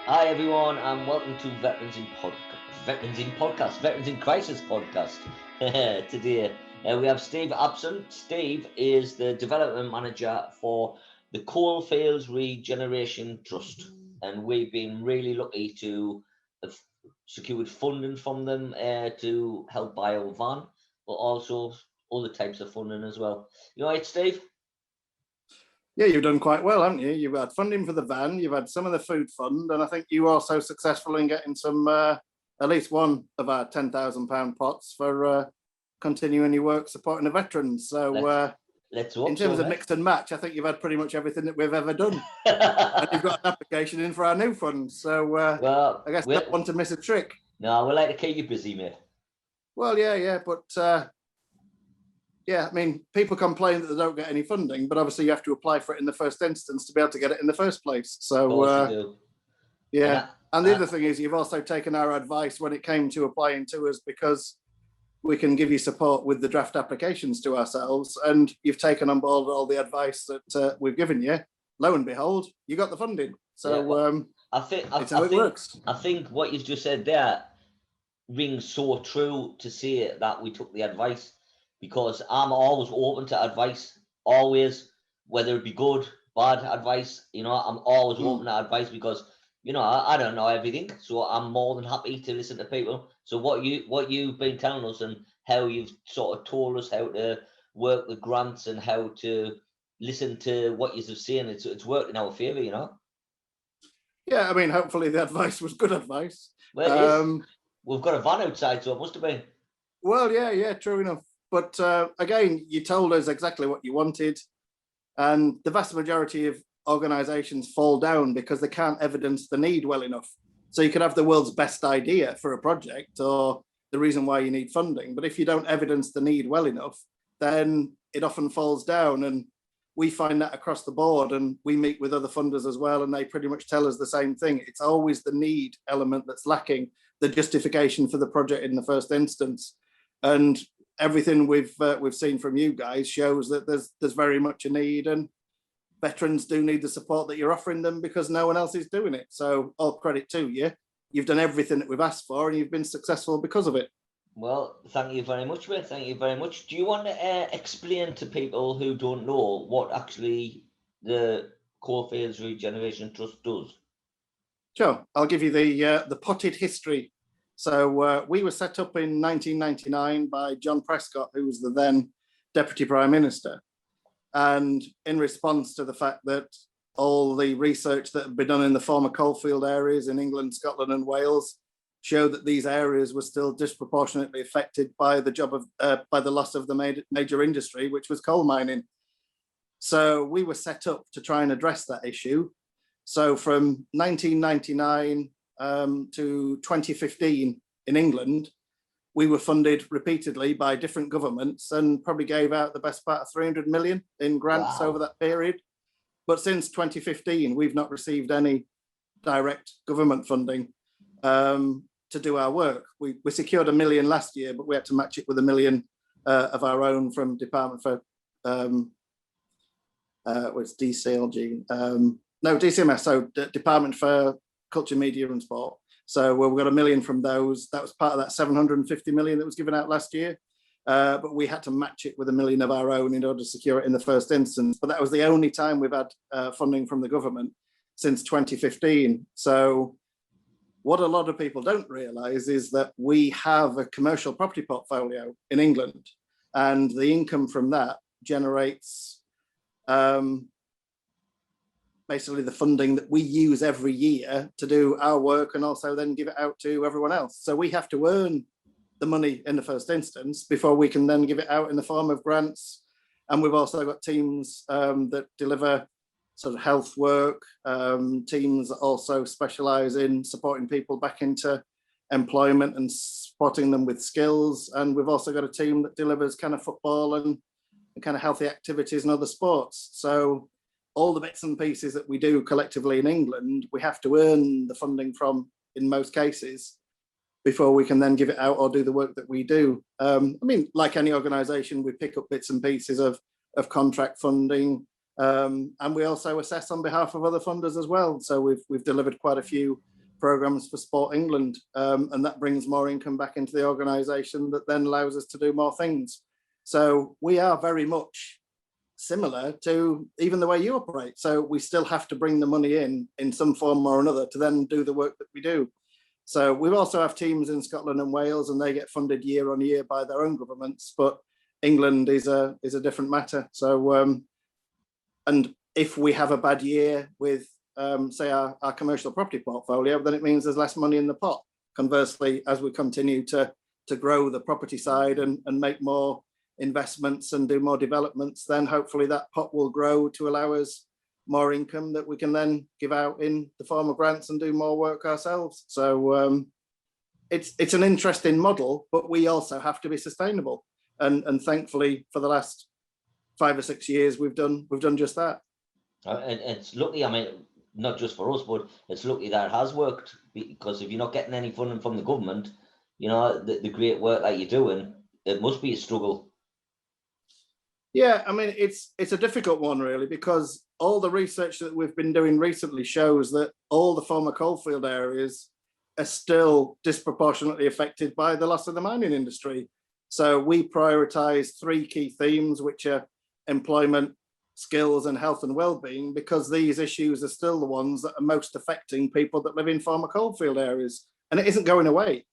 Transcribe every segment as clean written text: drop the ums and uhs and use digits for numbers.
Hi everyone, and welcome to Veterans in Crisis podcast. Today we have Steve absent. Steve is the development manager for the Coalfields Regeneration Trust, and we've been really lucky to have secured funding from them to help buy our van, but also other types of funding as well. You all right, Steve? Yeah, you've done quite well, haven't you? You've had funding for the van, you've had some of the food fund, and I think you were also successful in getting some, at least one of our £10,000 pots for continuing your work supporting the veterans. So Let's in hope terms so, of mix and match, I think you've had pretty much everything that we've ever done. And you've got an application in for our new fund. So well, I guess you don't want to miss a trick. no, we like to keep you busy, mate. Well, yeah, but yeah, I mean, people complain that they don't get any funding, but obviously you have to apply for it in the first instance to be able to get it in the first place. Of course So you do. yeah, and the other thing is you've also taken our advice when it came to applying to us, because we can give you support with the draft applications to ourselves, and you've taken on board all the advice that we've given you. Lo and behold, you got the funding. So Yeah, well, it's how it works. I think what you've just said there rings so true to say that we took the advice, because I'm always open to advice, always, whether it be good, bad advice. I'm always open to advice because I don't know everything, so I'm more than happy to listen to people. So what you've been telling us and how you've sort of told us how to work the grants and how to listen to what you're saying, it's worked in our favour, Yeah, I mean, hopefully the advice was good advice. Well, it is. We've got a van outside, so it must have been. Well, yeah, true enough. But again, you told us exactly what you wanted, and the vast majority of organisations fall down because they can't evidence the need well enough. So you could have the world's best idea for a project or the reason why you need funding, but if you don't evidence the need well enough, then it often falls down. And we find that across the board, and we meet with other funders as well, and they pretty much tell us the same thing. It's always the need element that's lacking, the justification for the project in the first instance. And everything we've seen from you guys shows that there's very much a need, and veterans do need the support that you're offering them because no one else is doing it. So all credit to you. You've done everything that we've asked for, and you've been successful because of it. Well, thank you very much, mate. Thank you very much. Do you want to explain to people who don't know what actually the Coalfields Regeneration Trust does? Sure, I'll give you the potted history. So we were set up in 1999 by John Prescott, who was the then Deputy Prime Minister. And in response to the fact that all the research that had been done in the former coalfield areas in England, Scotland and Wales showed that these areas were still disproportionately affected by the loss of the major industry, which was coal mining. So we were set up to try and address that issue. So from 1999 to 2015 in England, we were funded repeatedly by different governments and probably gave out the best part of 300 million in grants over that period. But since 2015, we've not received any direct government funding to do our work. We secured $1 million last year, but we had to match it with $1 million of our own from Department for what's DCLG? No, DCMS, so Department for Culture, Media and Sport. So we've got $1 million from those. That was part of that 750 million that was given out last year. But we had to match it with $1 million of our own in order to secure it in the first instance. But that was the only time we've had funding from the government since 2015. So what a lot of people don't realise is that we have a commercial property portfolio in England, and the income from that generates basically the funding that we use every year to do our work and also then give it out to everyone else. So we have to earn the money in the first instance before we can then give it out in the form of grants. And we've also got teams that deliver sort of health work, teams that also specialise in supporting people back into employment and supporting them with skills. And we've also got a team that delivers kind of football and kind of healthy activities and other sports. So all the bits and pieces that we do collectively in England, we have to earn the funding from in most cases before we can then give it out or do the work that we do. I mean, like any organisation, we pick up bits and pieces of contract funding, and we also assess on behalf of other funders as well. So we've delivered quite a few programs for Sport England, and that brings more income back into the organisation that then allows us to do more things. So we are very much similar to even the way you operate. So we still have to bring the money in some form or another to then do the work that we do. So we also have teams in Scotland and Wales, and they get funded year on year by their own governments. But England is a different matter. So and if we have a bad year with say our commercial property portfolio, then it means there's less money in the pot. Conversely, as we continue to grow the property side and make more investments and do more developments, then hopefully that pot will grow to allow us more income that we can then give out in the form of grants and do more work ourselves. So it's an interesting model, but we also have to be sustainable. And thankfully, for the last 5 or 6 years, we've done just that. And it's lucky, I mean, not just for us, but it's lucky that it has worked, because if you're not getting any funding from the government, you know, the great work that you're doing, it must be a struggle. Yeah, I mean, it's a difficult one, really, because all the research that we've been doing recently shows that all the former coalfield areas are still disproportionately affected by the loss of the mining industry. So we prioritise 3 key themes, which are employment, skills and health and well-being, because these issues are still the ones that are most affecting people that live in former coalfield areas, and it isn't going away.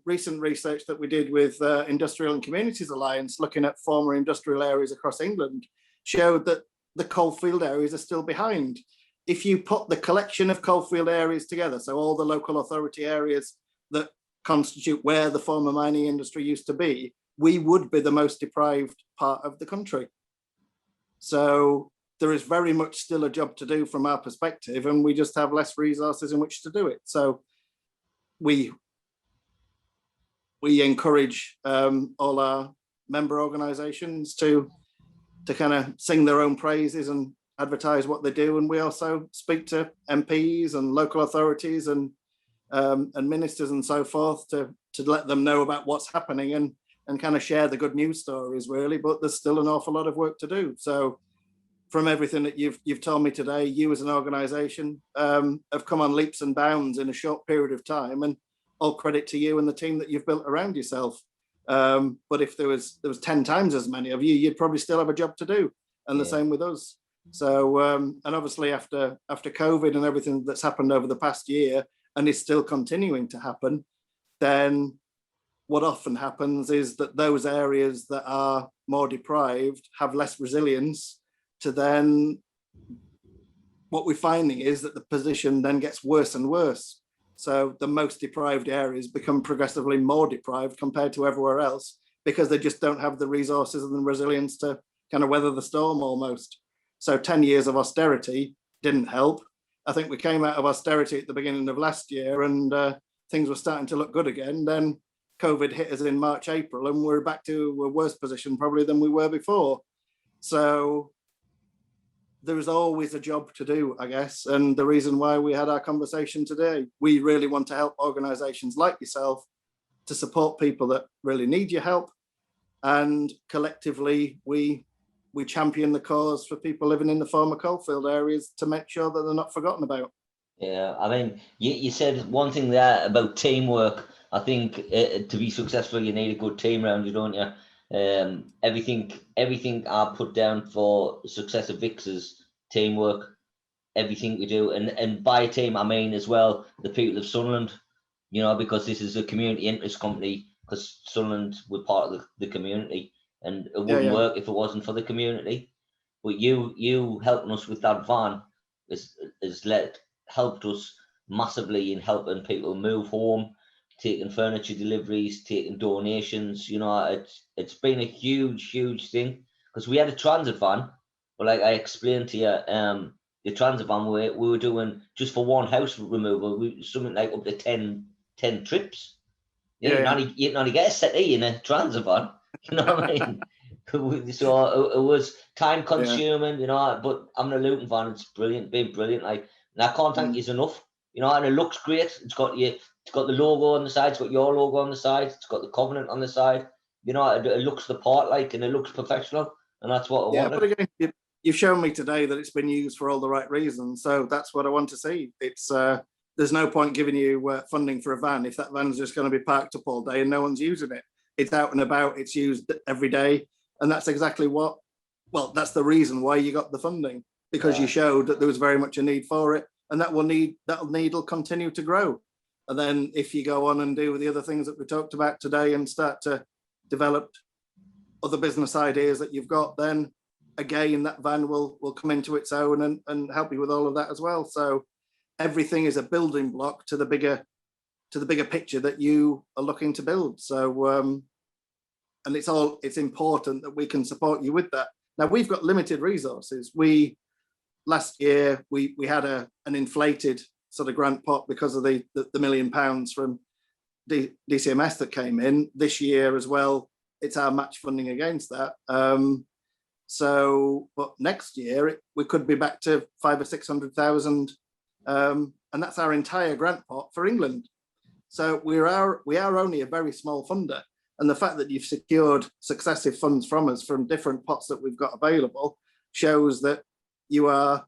Recent research that we did with Industrial and Communities Alliance, looking at former industrial areas across England, showed that the coalfield areas are still behind. If you put the collection of coalfield areas together, so all the local authority areas that constitute where the former mining industry used to be, we would be the most deprived part of the country. So there is very much still a job to do from our perspective, and we just have less resources in which to do it. So we encourage all our member organisations to kind of sing their own praises and advertise what they do, and we also speak to MPs and local authorities and ministers and so forth to let them know about what's happening and kind of share the good news stories, really. But there's still an awful lot of work to do. So from everything that you've told me today, you as an organisation have come on leaps and bounds in a short period of time, and all credit to you and the team that you've built around yourself. But if there was 10 times as many of you, you'd probably still have a job to do, and the same with us. So and obviously after COVID and everything that's happened over the past year and is still continuing to happen, then what often happens is that those areas that are more deprived have less resilience to then, what we're finding is that the position then gets worse and worse. So the most deprived areas become progressively more deprived compared to everywhere else, because they just don't have the resources and the resilience to kind of weather the storm almost. So 10 years of austerity didn't help. I think we came out of austerity at the beginning of last year, and things were starting to look good again. Then COVID hit us in March, April, and we're back to a worse position probably than we were before. So there is always a job to do, I guess. And the reason why we had our conversation today, we really want to help organisations like yourself to support people that really need your help. And collectively, we champion the cause for people living in the former coalfield areas to make sure that they're not forgotten about. Yeah, I mean, you said one thing there about teamwork. I think to be successful, you need a good team around you, don't you? Everything I put down for success of Vix is teamwork. Everything we do, and by team I mean as well the people of Sunderland, you know, because this is a community interest company, because Sunderland were part of the community, and it wouldn't work if it wasn't for the community. But you helping us with that van has helped us massively in helping people move home, taking furniture deliveries, taking donations. You know, it's been a huge thing, because we had a transit van, but like I explained to you, the transit van we were doing just for one house removal, something like up to 10 trips. You can only get a settee in a transit van. You know what I mean? So it was time consuming, you know. But having a Luton van, it's brilliant, been brilliant. Like, and I can't thank you enough. You know, and it looks great. It's got the logo on the side. It's got your logo on the side. It's got the Covenant on the side. You know, it looks the part, like, and it looks professional, and that's what I wanted. But again, you've shown me today that it's been used for all the right reasons, so that's what I want to see. It's there's no point giving you funding for a van if that van's just going to be parked up all day and no one's using it. It's out and about, it's used every day. And that's exactly that's the reason why you got the funding, because you showed that there was very much a need for it, and that'll need will continue to grow. And then if you go on and do the other things that we talked about today and start to develop other business ideas that you've got, then again, that van will come into its own and help you with all of that as well. So everything is a building block to the bigger picture that you are looking to build. So and it's important that we can support you with that. Now, we've got limited resources. Last year we had an inflated sort of grant pot because of the £1 million from DCMS that came in. This year as well, it's our match funding against that. But next year we could be back to 500,000 or 600,000, and that's our entire grant pot for England. So we are only a very small funder, and the fact that you've secured successive funds from us from different pots that we've got available shows that you are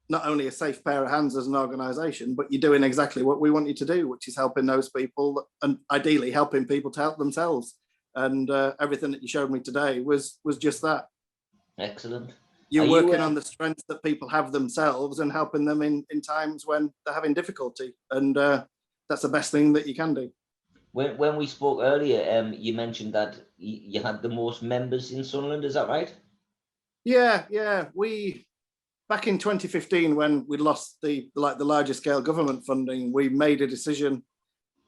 not only a safe pair of hands as an organisation, but you're doing exactly what we want you to do, which is helping those people and ideally helping people to help themselves. And everything that you showed me today was just that. Excellent. You're working on the strengths that people have themselves and helping them in times when they're having difficulty. And that's the best thing that you can do. When we spoke earlier, you mentioned that you had the most members in Sunderland. Is that right? Yeah. Back in 2015, when we lost the larger scale government funding, we made a decision.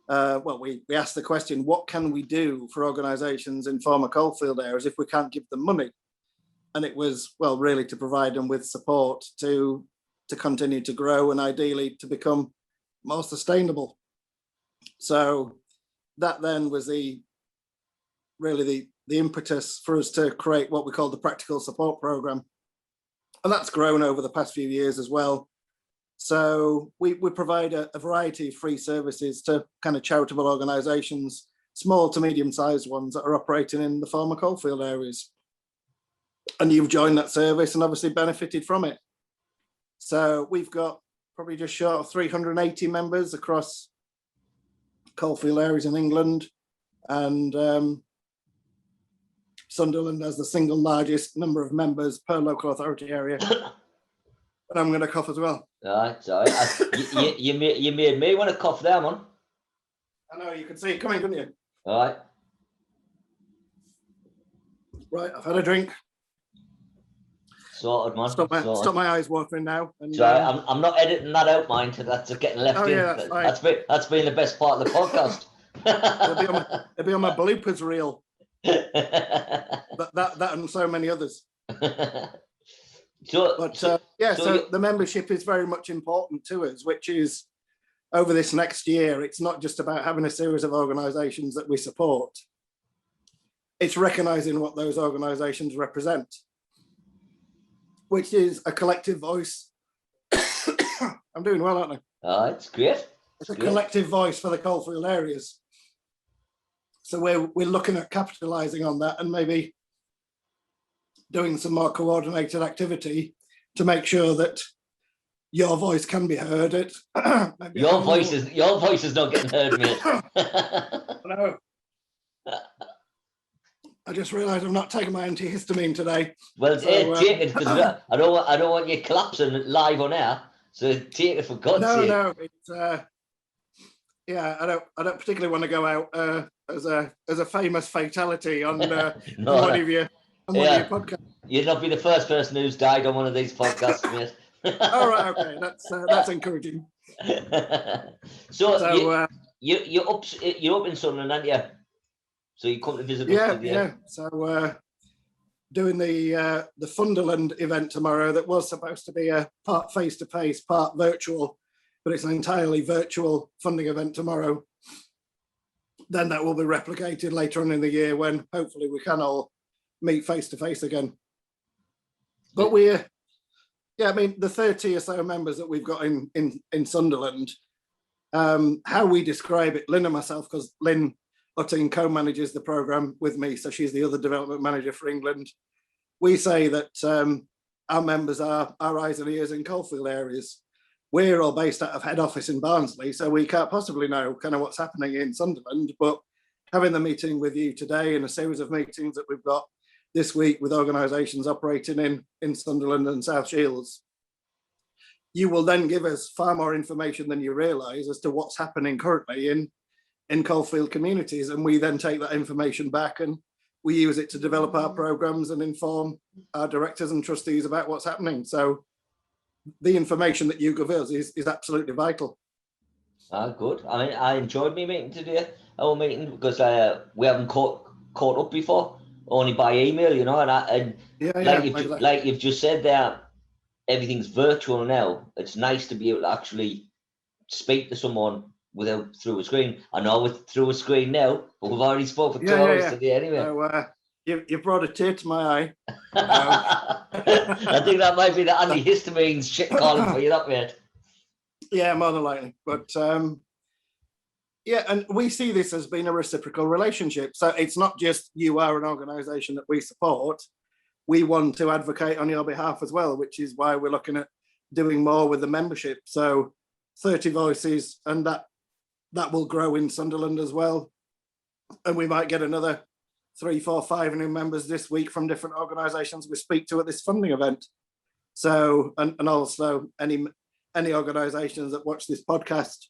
We asked the question, what can we do for organisations in former coalfield areas if we can't give them money? And it was, really to provide them with support to continue to grow and ideally to become more sustainable. So that then was the impetus for us to create what we call the practical support programme. And that's grown over the past few years as well. So we provide a variety of free services to kind of charitable organisations, small to medium-sized ones that are operating in the former coalfield areas. And you've joined that service and obviously benefited from it. So we've got probably just short of 380 members across coalfield areas in England, and Sunderland has the single largest number of members per local authority area. And I'm going to cough as well. Sorry. You made me want to cough there, man. I know, you can see it coming, couldn't you? All right. Right, I've had a drink. Sorted, man. Stop my eyes watering now. And, sorry, I'm not editing that out, mind. That's getting left in. Yeah, that's been the best part of the podcast. It'll be on my bloopers reel. that and so many others. So the membership is very much important to us, which is over this next year, it's not just about having a series of organisations that we support. It's recognising what those organisations represent, which is a collective voice. I'm doing well, aren't I? Oh, it's great. It's a collective voice for the coalfield areas. So we're looking at capitalising on that and maybe doing some more coordinated activity to make sure that your voice can be heard. Your voice is not getting heard, mate. No. I just realised I'm not taking my antihistamine today. Well, take it, because I don't want you collapsing live on air. So take it for God's sake. No, it's I don't particularly want to go out as a famous fatality on one of your podcasts. You'd not be the first person who's died on one of these podcasts, mate. All right, okay, that's encouraging. So you're up in Sunderland, aren't you? So you come to visit us. Yeah. So doing the Funderland event tomorrow that was supposed to be a part face-to-face, part virtual, but it's an entirely virtual funding event tomorrow. Then that will be replicated later on in the year when hopefully we can all meet face-to-face again. But the 30 or so members that we've got in Sunderland, how we describe it, Lynn and myself, because Lynn Utting co-manages the programme with me, so she's the other development manager for England. We say that our members are our eyes and ears in coalfield areas. we're all based out of head office in Barnsley, so we can't possibly know kind of what's happening in Sunderland. But having the meeting with you today and a series of meetings that we've got this week with organisations operating in Sunderland and South Shields, you will then give us far more information than you realise as to what's happening currently in Coalfield communities. And we then take that information back and we use it to develop our programmes and inform our directors and trustees about what's happening. So the information that you give us is absolutely vital. Good. I mean, I enjoyed my meeting today, our meeting, because we haven't caught up before, only by email, you know, like you've just said there, everything's virtual now. It's nice to be able to actually speak to someone without through a screen. I know it's through a screen now, but we've already spoken for 2 hours today anyway. So, you brought a tear to my eye. I think that might be the antihistamines shit calling for you, that mate. Yeah, more than likely. But yeah, and we see this as being a reciprocal relationship. So it's not just you are an organisation that we support. We want to advocate on your behalf as well, which is why we're looking at doing more with the membership. So 30 voices, and that will grow in Sunderland as well. And we might get another 3, 4, 5 new members this week from different organisations we speak to at this funding event. So, and also any organisations that watch this podcast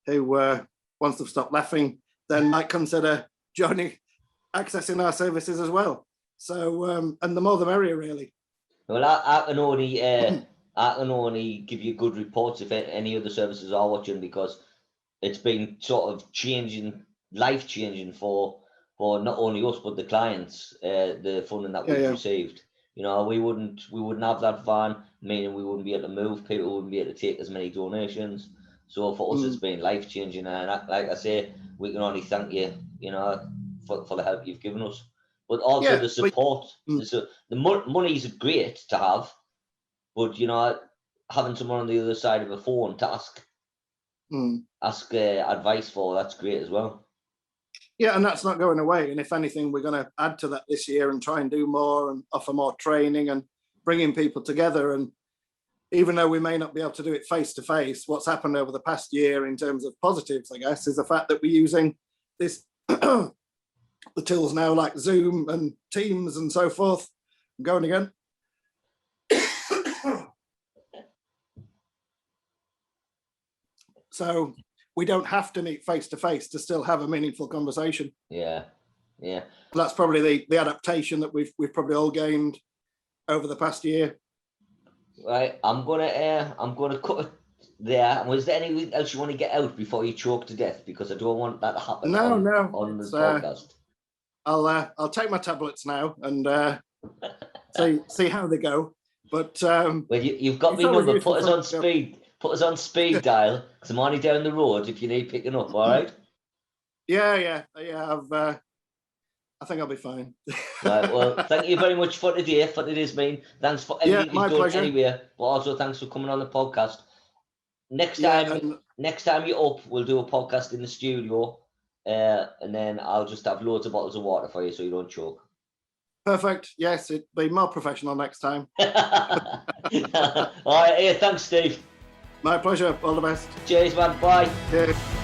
who once they've stopped laughing, then might consider joining, accessing our services as well. So, and the more the merrier, really. Well, I can only give you good reports if any other services are watching, because it's been sort of life changing for not only us but the clients, the funding that we've received. You know, we wouldn't have that van, meaning we wouldn't be able to move. People wouldn't be able to take as many donations. So for us, it's been life changing, and like I say, we can only thank you, you know, for the help you've given us. But also the support, the money's great to have, but you know, having someone on the other side of a phone to ask advice for, that's great as well. Yeah, and that's not going away. And if anything, we're going to add to that this year and try and do more and offer more training and bringing people together. And even though we may not be able to do it face to face, what's happened over the past year in terms of positives, I guess, is the fact that we're using this the tools now like Zoom and Teams and so forth. I'm going again. So we don't have to meet face to face to still have a meaningful conversation. Yeah. That's probably the adaptation that we've probably all gained over the past year. Right, I'm gonna cut it there. Was there anything else you want to get out before you choke to death? Because I don't want that to happen on the podcast. I'll take my tablets now and see how they go. But well, you've got me number. Put us on speed. Put us on speed dial, because I'm only down the road if you need picking up. All right. Yeah. I think I'll be fine. Right, well, thank you very much for today, for today's meeting. Thanks for everything you've done pleasure. Anyway, but also thanks for coming on the podcast. Next time you're up, we'll do a podcast in the studio, and then I'll just have loads of bottles of water for you so you don't choke. Perfect. Yes, it'll be more professional next time. All right, thanks, Steve. My pleasure. All the best. Cheers, man. Bye. Cheers.